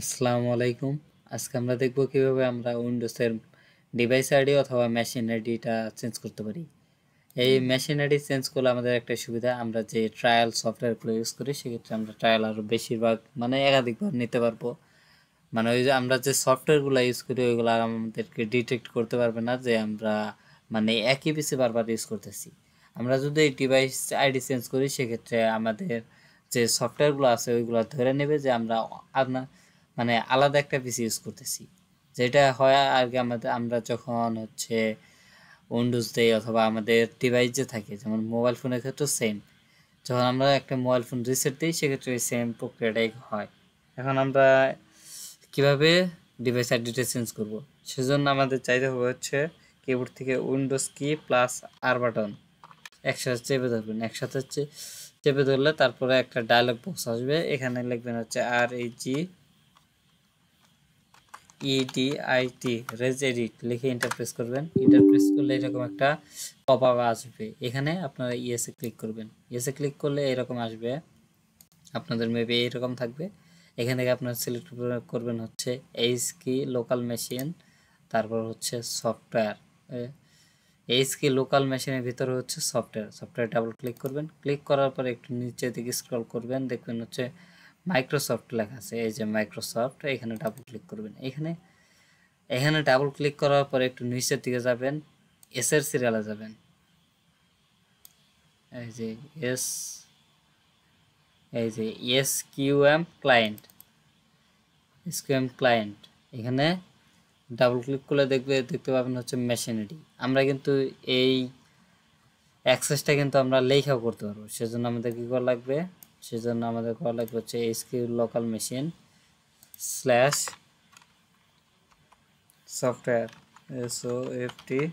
আসসালামু আলাইকুম। আজকে আমরা দেখব কিভাবে আমরা উইন্ডোজের ডিভাইস আইডি অথবা মেশিন আইডিটা চেঞ্জ করতে পারি। এই মেশিন আইডি চেঞ্জ করলে আমাদের একটা সুবিধা, আমরা যে ট্রায়াল সফটওয়্যারগুলো ইউজ করি সেক্ষেত্রে আমরা ট্রায়াল আরও বেশিরভাগ একাধিকবার নিতে পারবো। ওই যে আমরা যে সফটওয়্যারগুলো ইউজ করি ওইগুলো আর আমাদেরকে ডিটেক্ট করতে পারবে না যে আমরা একই পিসি বারবার ইউজ করতেছি। আমরা যদি এই ডিভাইস আইডি চেঞ্জ করি সেক্ষেত্রে আমাদের যে সফটওয়্যারগুলো আছে ওইগুলো ধরে নেবে যে আমরা আপনার আলাদা একটা পিসি ইউজ করতেছি। যেটা হয় আর কি, আমরা যখন উইন্ডোজ দেই অথবা আমাদের ডিভাইস যে থাকে, যেমন মোবাইল ফোনের ক্ষেত্রে সেম, যখন আমরা একটা মোবাইল ফোন রিসেট দিই সেক্ষেত্রে ওই সেম প্রক্রিয়াটাই হয়। এখন আমরা কিভাবে ডিভাইস আইডিটা চেঞ্জ করব, সেজন্য আমাদের চাইতে হবে কিবোর্ড থেকে উইন্ডোজ কি প্লাস আর বাটন একসাথে চেপে ধরবেন। একসাথে চেপে ধরলে তারপরে একটা ডায়লগ বক্স আসবে, এখানে লিখবেন REGEDIT রেজ এডিট লিখে এন্টার প্রেস করবেন। এন্টার প্রেস করলে এরকম একটা পপ আপ আসবে, এখানে আপনারা ইয়েসে ক্লিক করবেন। ইয়েসে ক্লিক করলে এরকম আসবে, আপনাদের মেবি এইরকম থাকবে। এখান থেকে আপনারা সিলেক্ট করবেন এইচ কি লোকাল মেশিন, তারপর সফটওয়্যার। এইচ কি লোকাল মেশিনের ভিতরে সফটওয়্যার ডাবল ক্লিক করবেন। ক্লিক করার পরে একটু নিচের দিকে স্ক্রল করবেন, দেখবেন মাইক্রোসফট লেখা আছে, এই যে মাইক্রোসফট, এখানে ডাবল ক্লিক করবেন। এখানে ডাবল ক্লিক করার পরে একটু নিচের দিকে যাবেন, এস এর সিরিয়ালে যাবেন, এই যে এসকিউএম ক্লায়েন্ট, এখানে ডাবল ক্লিক করলে দেখতে পাবেন মেশিনারি। আমরা কিন্তু এই অ্যাক্সেসটা কিন্তু আমরা লেখাও করতে পারবো, সেজন্য আমাদের কি করা লাগবে, SQ local machine slash software SOFTWARE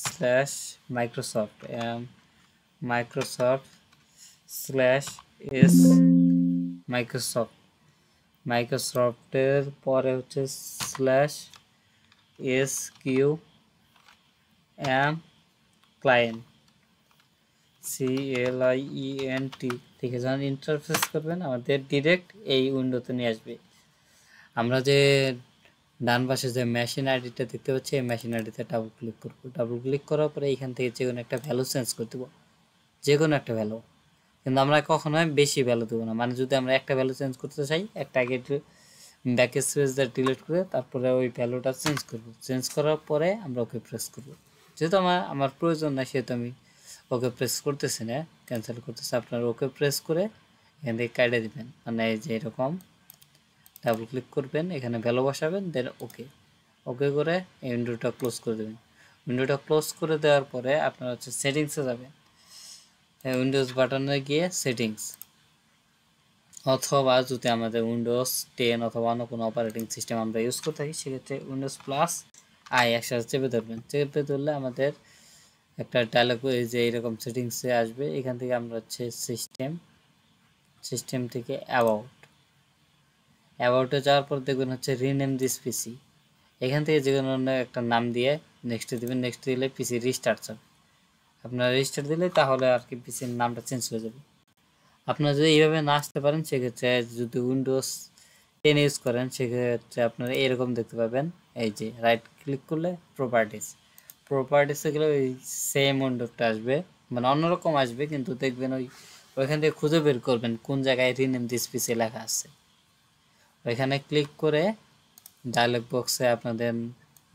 slash Microsoft slash S মাইক্রোসফটের পরে স্ল্যাশ SQM ক্লায়েন্ট CLIENT লিখে যখন ইন্টারফেস করবেন আমাদের ডিরেক্ট এই উইন্ডোতে নিয়ে আসবে। আমরা যে ডান পাশে যে মেশিন আইডিটা দেখতে পাচ্ছি, এই মেশিন আইডিতে ডাবল ক্লিক করব। ডাবল ক্লিক করার পরে এখান থেকে যে কোনো একটা ভ্যালু চেঞ্জ করে দেবো, যে কোনো একটা ভ্যালু, কিন্তু আমরা কখনোই বেশি ভ্যালু দেবো না। যদি আমরা একটা ভ্যালু চেঞ্জ করতে চাই, একটা আগে ব্যাক স্পেস দিয়ে ডিলিট করে তারপরে ওই ভ্যালুটা চেঞ্জ করব। চেঞ্জ করার পরে আমরা ওকে প্রেস করব। যেহেতু আমার প্রয়োজন না সেহেতু আমি ওকে প্রেস করতেছি না, ক্যান্সেল করতেছি। আপনারা ওকে প্রেস করে এখান থেকে কাটে দেবেন, এই যে এরকম ডাবল ক্লিক করবেন, এখানে ভ্যালু বসাবেন, দেন ওকে করে এই উইন্ডোটা ক্লোজ করে দেবেন। উইন্ডোটা ক্লোজ করে দেওয়ার পরে আপনারা সেটিংসে যাবেন, উইন্ডোজ বাটনে গিয়ে সেটিংস, অথবা যদি আমাদের উইন্ডোজ 10 অথবা অন্য কোনো অপারেটিং সিস্টেম আমরা ইউজ করে থাকি সেক্ষেত্রে উইন্ডোজ প্লাস আই একসাথে চেপে ধরবেন। চেপে ধরলে আমাদের একটা ডায়লগ যে এইরকম সেটিংসে আসবে। এখান থেকে আমরা সিস্টেম থেকে অ্যাবাউটে যাওয়ার পর দেখবেন রিনেম দিস পিসি। এখান থেকে যে কোনো একটা নাম দিয়ে নেক্সট দিবেন। নেক্সট দিলে পিসি রিস্টার্ট হবে। আপনারা রিস্টার্ট দিলে তাহলে আর কি পিসির নামটা চেঞ্জ হয়ে যাবে। আপনারা যদি এইভাবে না আসতে পারেন সেক্ষেত্রে যদি উইন্ডোজ 10 ইউজ করেন সেক্ষেত্রে আপনারা এরকম দেখতে পাবেন, এই যে রাইট ক্লিক করলে প্রপার্টিসে গেলে ওই সেম উইন্ডোটা আসবে, অন্যরকম আসবে, কিন্তু দেখবেন ওইখান থেকে খুঁজে বের করবেন কোন জায়গায় রিনেম দিস পিসি লেখা আছে। ওইখানে ক্লিক করে ডায়লগ বক্সে আপনাদের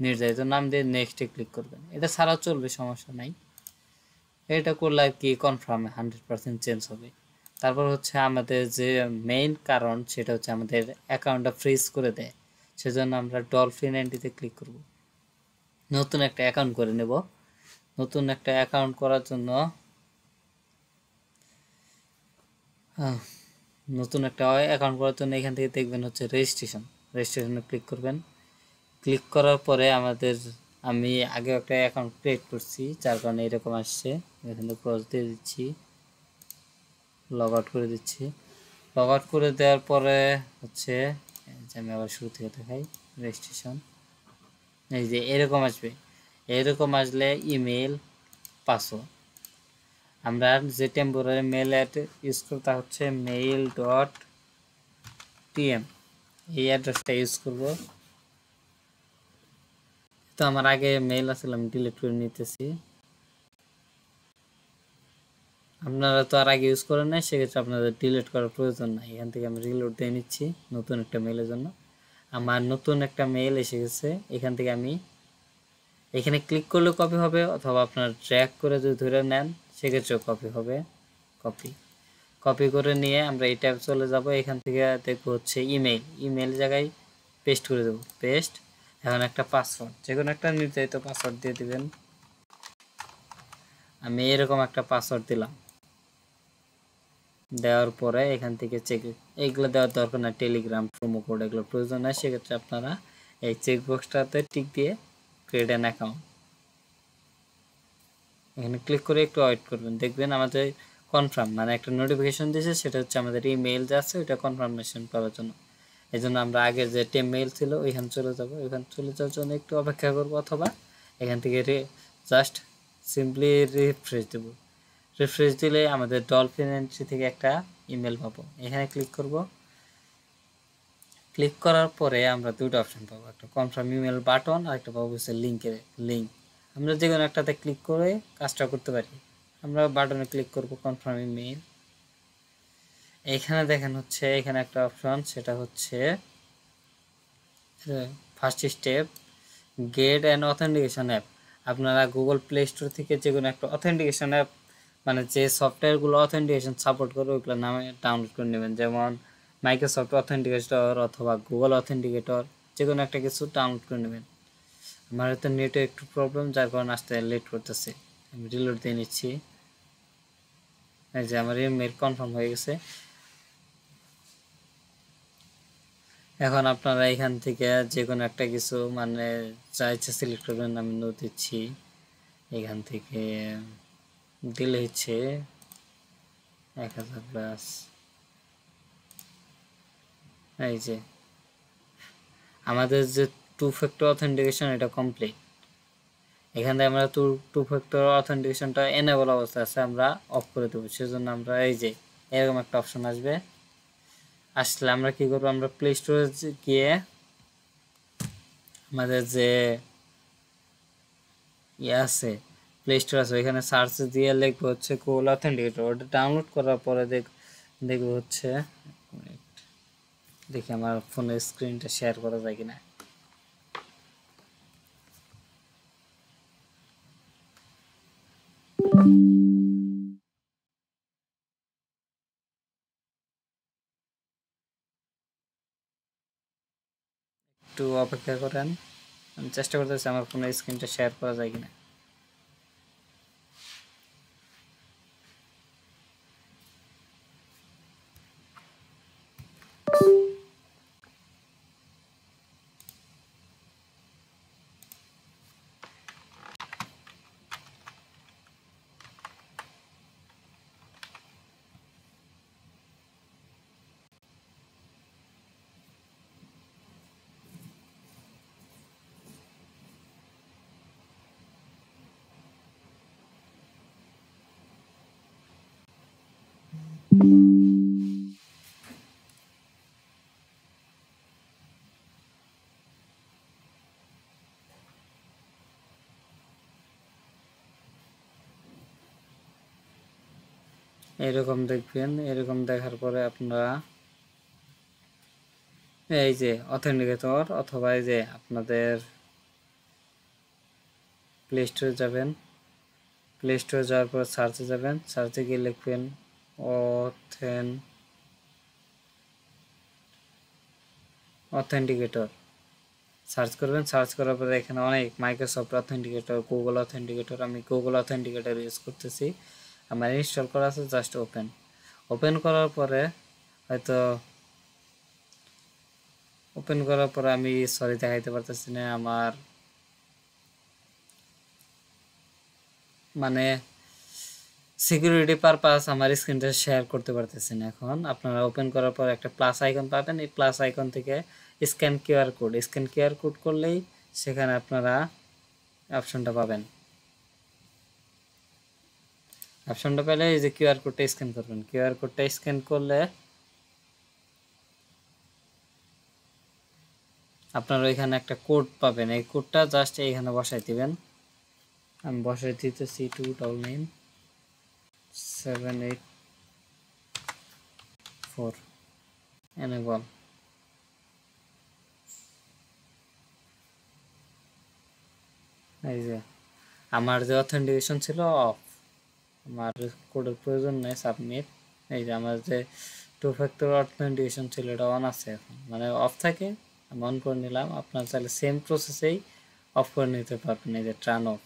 নির্ধারিত নাম দিয়ে নেক্সটে ক্লিক করবেন। এটা ছাড়াও চলবে, সমস্যা নাই। এটা করলে আর কি কনফার্ম 100% চেঞ্জ হবে। তারপর আমাদের যে মেইন কারণ সেটা আমাদের অ্যাকাউন্টটা ফ্রিজ করে দেয়, সেজন্য আমরা ডলফিন এন্ট্রিতে ক্লিক করব। নতুন একটা অ্যাকাউন্ট করে নেব। নতুন একটা অ্যাকাউন্ট করার জন্য এখান থেকে দেখবেন রেজিস্ট্রেশনে ক্লিক করবেন। ক্লিক করার পরে আমি আগে একটা অ্যাকাউন্ট ক্রিয়েট করছি, যার কারণে এরকম আসছে। এখানে ক্রস দিয়ে দিচ্ছি, লগ আউট করে দিচ্ছি। লগ আউট করে দেওয়ার পরে আমি আবার শুরু থেকে দেখাই। রেজিস্ট্রেশন, এই যে এরকম আসবে। এরকম আসলে ইমেল পাসওয়ার্ড আমরা যে টেম্পোরারি মেল ইউজ করব তা হচ্ছে mail.tm, এই অ্যাড্রেসটা ইউজ করব। তো আমার আগে মেল আসলে আমি ডিলিট করে নিতেছি। আপনারা তো আর আগে ইউজ করেন নাই, সেক্ষেত্রে আপনাদের ডিলিট করার প্রয়োজন নাই। এখান থেকে আমি রিলোড দিয়ে নিচ্ছি নতুন একটা মেলের জন্য। আমার নতুন একটা মেল এসে গেছে। এখান থেকে আমি এখানে ক্লিক করলে কপি হবে, অথবা আপনার ড্র্যাগ করে যদি ধরে নেন সেক্ষেত্রেও কপি হবে। কপি করে নিয়ে আমরা এই ট্যাবে চলে যাব। এখান থেকে দেখবো হচ্ছে ইমেল জায়গায় পেস্ট করে দেবো, পেস্ট। এখন একটা পাসওয়ার্ড, যে কোনো একটা নির্ধারিত পাসওয়ার্ড দিয়ে দিবেন। আমি এরকম একটা পাসওয়ার্ড দিলাম। দেওয়ার পরে এখান থেকে চেক, এইগুলো দেওয়ার দরকার না, টেলিগ্রাম প্রোমো কোড এগুলো প্রয়োজন নাই। সেক্ষেত্রে আপনারা এই চেকবক্সটাতে টিক দিয়ে ক্রিয়েট অ্যান অ্যাকাউন্ট, এখানে ক্লিক করে একটু ওয়েট করবেন। দেখবেন আমাদের কনফার্ম মানে একটা নোটিফিকেশন দিয়েছে, সেটা হচ্ছে আমাদের ইমেইল যাচ্ছে ওইটা কনফার্মেশন পাওয়ার জন্য। এই জন্য আমরা আগের যে মেইল ছিল ওইখানে চলে যাব। ওইখানে চলে যাওয়ার জন্য একটু অপেক্ষা করব, অথবা এখান থেকে জাস্ট সিম্পলি রিফ্রেশ দেব। রিফ্রেশ দিলে আমাদের ডলফিন এন্ট্রি থেকে একটা ইমেল পাবো। এখানে ক্লিক করব। ক্লিক করার পরে আমরা দুটো অপশন পাবো, একটা কনফার্ম ইমেল বাটন আর একটা পাবো হচ্ছে লিঙ্ক। আমরা যে কোনো একটাতে ক্লিক করে কাজটা করতে পারি। আমরা বাটনে ক্লিক করব কনফার্ম ইমেল। এখানে দেখেন হচ্ছে এখানে একটা অপশন, সেটা হচ্ছে first step get and authentication app. আপনারা গুগল প্লে স্টোর থেকে যে কোনো একটা অথেন্টিকেশন অ্যাপ, মানে যে সফটওয়্যারগুলো অথেন্টিকেশন সাপোর্ট করে ওইগুলো নামে ডাউনলোড করে নেবেন, যেমন মাইক্রোসফট অথেন্টিকেটর অথবা গুগল অথেন্টিকেটর, যে কোনো একটা কিছু ডাউনলোড করে নেবেন। আমার হয়তো নেটে একটু প্রবলেম, যার কারণে আসতে লেট করতেছে। আমি রিলোড দিয়ে নিচ্ছি। এই যে আমার ইমেল কনফার্ম হয়ে গেছে। এখন আপনারা এখান থেকে যে কোনো একটা কিছু মানে যা ইচ্ছা সিলেক্ট করবেন। আমি নো দিচ্ছি। এখান থেকে দিলে হচ্ছে 1000 প্লাস। এই যে আমাদের যে 2 ফ্যাক্টর অথেন্টিকেশন এটা কমপ্লিট। এখান থেকে আমরা টু ফ্যাক্টর অথেন্টিকেশনটা এনেবল অবস্থায় আছে, আমরা অফ করে দেবো। সেজন্য আমরা এই যে এরকম একটা অপশন আসবে। আসলে আমরা কি করবো, আমরা প্লে স্টোরে গিয়ে আমাদের যে ইয়ে আছে, প্লে স্টোর আছে, ওইখানে সার্চ দিয়ে লিখবো হচ্ছে গুগল অথেন্টিকেটর। ওটা ডাউনলোড করার পরে দেখবো হচ্ছে, দেখি আমার ফোনের স্ক্রিনটা শেয়ার করা যায় কিনা। একটু অপেক্ষা করেন, আমি চেষ্টা করতেছি আমার ফোনের স্ক্রিনটা শেয়ার করা যায় কিনা। এরকম দেখবেন। এরকম দেখার পরে আপনারা এই যে অথেন্টিকেটর, অথবা এই যে আপনাদের প্লে স্টোরে যাবেন। প্লে স্টোরে যাওয়ার পর সার্চে যাবেন, সার্চে গিয়ে লিখবেন অথেন্টিকেটর, সার্চ করবেন। সার্চ করার পরে এখানে অনেক মাইক্রোসফট অথেন্টিকেটর, গুগল অথেন্টিকেটর, আমি গুগল অথেন্টিকেটর ইউজ করতেছি। আমার ইনস্টল করা আছে, জাস্ট ওপেন করার পরে হয়তো ওপেন করার পরে আমি সরি দেখাইতে পারতেছি না, আমার মানে সিকিউরিটি পারপাস আমার স্ক্রিনটা শেয়ার করতে পারতেছি না। এখন আপনারা ওপেন করার পর একটা প্লাস আইকন পাবেন। এই প্লাস আইকন থেকে স্ক্যান কিউআর কোড করলেই সেখানে আপনারা অপশনটা পাবেন। অপশনটা পেলে এই যে কিউআর কোডটা স্ক্যান করবেন। কিউআর কোডটা স্ক্যান করলে আপনারা এখানে একটা কোড পাবেন। এই কোডটা জাস্ট এইখানে বসাই দিবেন। আমি বসাই দিতেছি 299784 এনেবল। এই যে আমার যে অথেন্টিকেশন ছিল অফ, আমার কোডের প্রয়োজন নেই, সাবমিট। এই যে আমার যে 2 ফ্যাক্টর অথেন্টিকেশন ছিল এটা অন আছে এখন, মানে অফ থাকে, আমি অন করে নিলাম। আপনার চাইলে সেম প্রসেসেই অফ করে নিতে পারবেন। এই যে টার্ন অফ,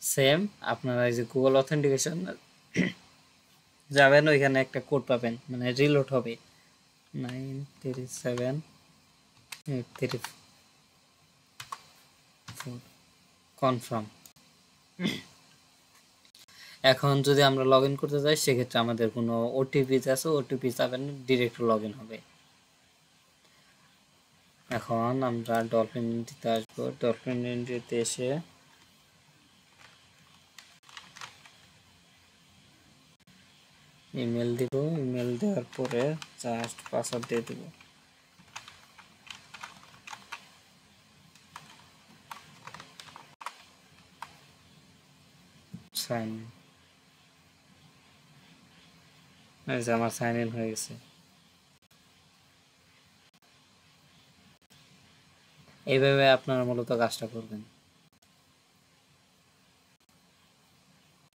সেম আপনারা এই যে গুগল অথেন্টিকেশন যাবেন, ওইখানে একটা কোড পাবেন, মানে রিলোড হবে 937834 কনফার্ম। এখন যদি আমরা লগ ইন করতে যাই সেক্ষেত্রে আমাদের কোনো ওটিপি আছে, ওটিপি যাবেন, ডিরেক্ট লগ ইন হবে। এখন আমরা ডলফিন এন্ট্রিতে আসবো। ডলফিন এন্ট্রিতে এসে ইমেল দিব। ইমেল দেওয়ার পরে জাস্ট পাসওয়ার্ড দিয়ে দিব। সাইন, এই যে আমার সাইন ইন হয়ে গেছে। এইভাবে আপনারা মূলত কাজটা করবেন।